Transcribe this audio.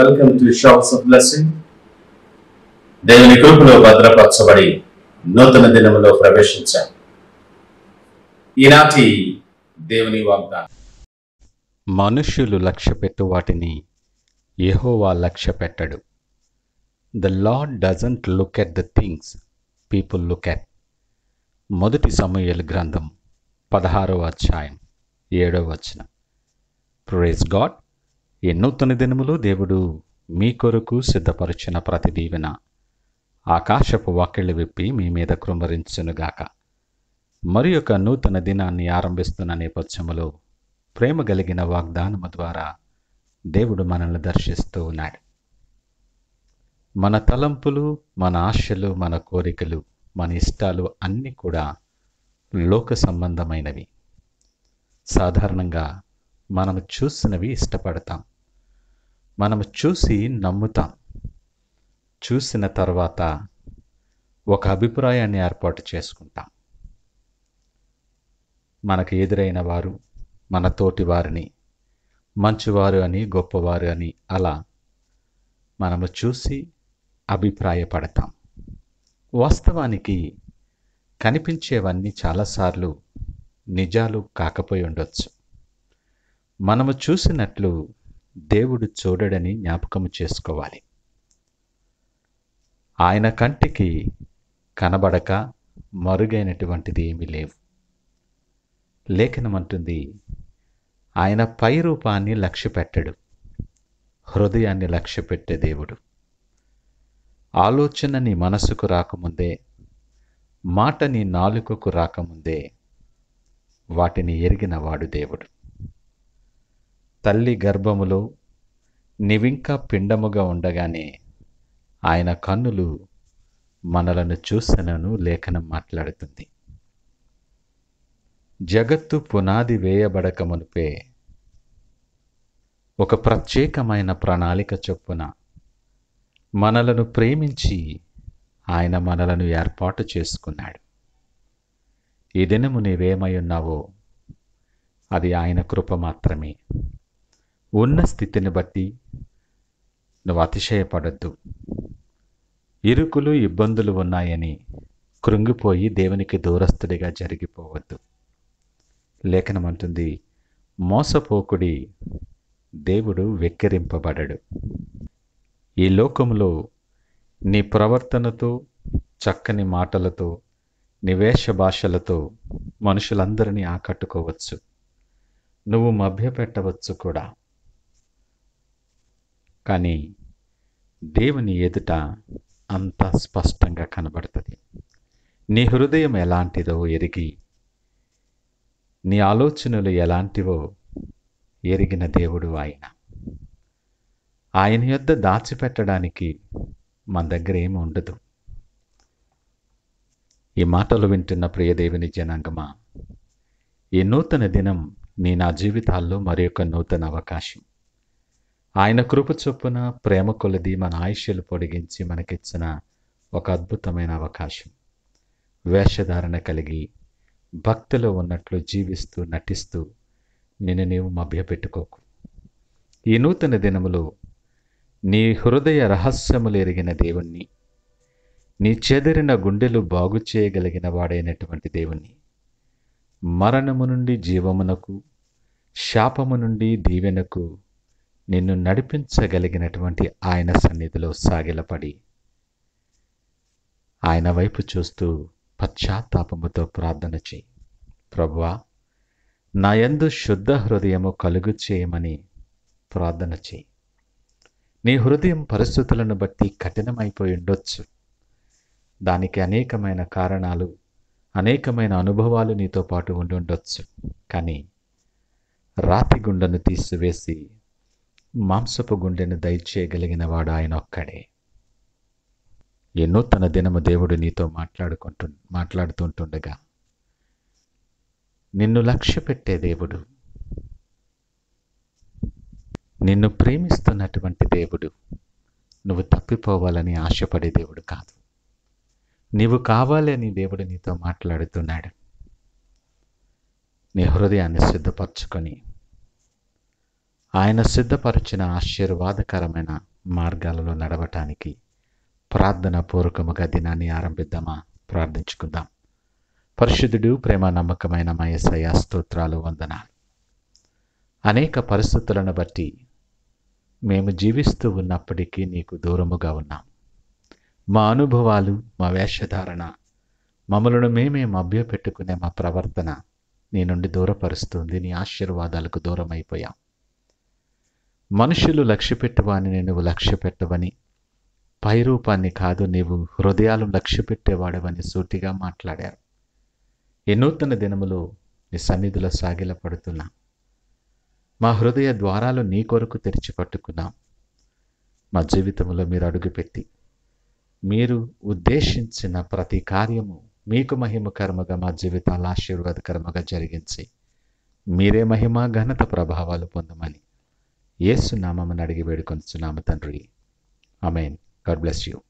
Welcome to shops of blessing. దేవుని కృపలో భద్రపరచబడి నూతన దినములో ప్రవేశించాం. ఈనాటి దేవుని వాగ్దానం. మనుష్యులు లక్ష్యపెట్టు వాటిని యెహోవా లక్ష్యపెట్టడు. The Lord doesn't look at the things people look at. మొదటి సమూయేలు గ్రంథం 16వ అధ్యాయం 7వ వచనం. Praise God. ఈ నూతన దినములో దేవుడు మీ కొరకు సిద్ధపరిచిన ప్రతి దీవెన ఆకాశపు వాకిళ్ళు విప్పి మీ మీద కృమ్మరించునుగాక. మరి ఒక నూతన దినాన్ని ఆరంభిస్తున్న నేపథ్యములో ప్రేమ కలిగిన వాగ్దానము ద్వారా దేవుడు మనల్ని దర్శిస్తూ ఉన్నాడు. మన తలంపులు, మన ఆశలు, మన కోరికలు, మన ఇష్టాలు అన్నీ కూడా లోక సంబంధమైనవి. సాధారణంగా మనము చూసినవి ఇష్టపడతాం, మనము చూసి నమ్ముతాం. చూసిన తర్వాత ఒక అభిప్రాయాన్ని ఏర్పాటు చేసుకుంటాం. మనకు ఎదురైన వారు మన తోటి వారిని మంచివారు అని, గొప్పవారు అని అలా మనము చూసి అభిప్రాయపడతాం. వాస్తవానికి కనిపించేవన్నీ చాలాసార్లు నిజాలు కాకపోయి ఉండొచ్చు. మనము చూసినట్లు దేవుడు చూడడని జ్ఞాపకము చేసుకోవాలి. ఆయన కంటికి కనబడక మరుగైనటువంటిది ఏమీ లేవు. లేఖనమంటుంది, ఆయన పై రూపాన్ని లక్ష్యపెట్టడు, హృదయాన్ని లక్ష్యపెట్టే దేవుడు. ఆలోచన నీ మనసుకు రాకముందే, మాట నీ నాలుకకు రాకముందే వాటిని ఎరిగినవాడు దేవుడు. తల్లి గర్భములో నీవింకా పిండముగా ఉండగానే ఆయన కన్నులు మనలను చూసెనను లేఖనం మాట్లాడుతుంది. జగత్తు పునాది వేయబడక మునుపే ఒక ప్రత్యేకమైన ప్రణాళిక చొప్పున మనలను ప్రేమించి ఆయన మనలను ఏర్పాటు చేసుకున్నాడు. ఈ దినము నీవేమై ఉన్నావో అది ఆయన కృప మాత్రమే. ఉన్న స్థితిని బట్టి నువ్వు అతిశయపడద్దు. ఇరుకులు, ఇబ్బందులు ఉన్నాయని కృంగిపోయి దేవునికి దూరస్తుడిగా జరిగిపోవద్దు. లేఖనమంటుంది, మోసపోకుడి, దేవుడు వెక్కిరింపబడడు. ఈ లోకములో నీ ప్రవర్తనతో, చక్కని మాటలతో, నీ వేష భాషలతో మనుషులందరినీ ఆకట్టుకోవచ్చు, నువ్వు మభ్యపెట్టవచ్చు కూడా. కానీ దేవుని ఎదుట అంత స్పష్టంగా కనబడుతుంది. నీ హృదయం ఎలాంటిదో ఎరిగి, నీ ఆలోచనలు ఎలాంటివో ఎరిగిన దేవుడు ఆయన. ఆయన యొద్ద దాచిపెట్టడానికి మన దగ్గర ఏమి ఉండదు. ఈ మాటలు వింటున్న ప్రియ దేవుని జనాంగమా, ఈ నూతన దినం నా జీవితాల్లో మరి ఒక నూతన అవకాశం. ఆయన కృప చొప్పున ప్రేమ కొలది మన ఆయుష్యలు పొడిగించి మనకిచ్చిన ఒక అద్భుతమైన అవకాశం. వేషధారణ కలిగి భక్తిలో ఉన్నట్లు జీవిస్తూ నటిస్తూ నిన్ను నీవు మభ్యపెట్టుకోకు. ఈ నూతన దినములో నీ హృదయ రహస్యములు ఎరిగిన దేవుణ్ణి, నీ చెదిరిన గుండెలు బాగు చేయగలిగిన వాడైనటువంటి దేవుణ్ణి, మరణము నుండి జీవమునకు, శాపము నుండి దీవెనకు నిన్ను నడిపించగలిగినటువంటి ఆయన సన్నిధిలో సాగిలపడి ఆయన వైపు చూస్తూ పశ్చాత్తాపముతో ప్రార్థన చేయి. ప్రభువా, నా యందు శుద్ధ హృదయము కలుగు చేయమని ప్రార్థన చేయి. నీ హృదయం పరిస్థితులను బట్టి కఠినమైపోయి ఉండొచ్చు. దానికి అనేకమైన కారణాలు, అనేకమైన అనుభవాలు నీతో పాటు ఉండి ఉండొచ్చు. కానీ రాతి గుండెను తీసివేసి మాంసపు గుండెను దయచేయగలిగిన వాడు ఆయన ఒక్కడే. ఈ నూతన దినము దేవుడు నీతో మాట్లాడుతుంటుండగా నిన్ను లక్ష్య పెట్టే దేవుడు, నిన్ను ప్రేమిస్తున్నటువంటి దేవుడు, నువ్వు తప్పిపోవాలని ఆశపడే దేవుడు కాదు. నీవు కావాలని దేవుడు నీతో మాట్లాడుతున్నాడు. నీ హృదయాన్ని సిద్ధపరచుకొని ఆయన సిద్ధపరిచిన ఆశీర్వాదకరమైన మార్గాలలో నడవటానికి ప్రార్థన పూర్వకముగా దినాన్ని ఆరంభిద్దామా? ప్రార్థించుకుందాం. పరిశుద్ధుడు, ప్రేమ నమ్మకమైన మా యేసయ్య, స్తోత్రాలు, వందనాలు. అనేక పరిస్థితులను బట్టి మేము జీవిస్తూ ఉన్నప్పటికీ నీకు దూరముగా ఉన్నాం. మా అనుభవాలు, మా వేషధారణ, మమ్మలను మేమే మభ్యపెట్టుకునే మా ప్రవర్తన నీ నుండి దూరపరుస్తుంది. నీ ఆశీర్వాదాలకు దూరం అయిపోయాం. మనుషులు లక్ష్యపెట్టువాని నువ్వు లక్ష్యపెట్టవని, పై రూపాన్ని కాదు నీవు హృదయాలు లక్ష్యపెట్టేవాడవని సూటిగా మాట్లాడారు. ఈ నూతన దినములో నీ సన్నిధిలో సాగిలపడుతున్నాం. మా హృదయ ద్వారాలు నీ కొరకు తెరిచి పట్టుకున్నాం. మా జీవితంలో మీరు అడుగుపెట్టి మీరు ఉద్దేశించిన ప్రతి కార్యము మీకు మహిమకరముగా మా జీవితాలు ఆశీర్వాదకరముగా జరిగించి మీరే మహిమ, ఘనత, ప్రభావాలు పొందమని యేసు నామమున అడిగి వేడుకొనుచున్నాము తండ్రి. ఆమేన్. God bless you.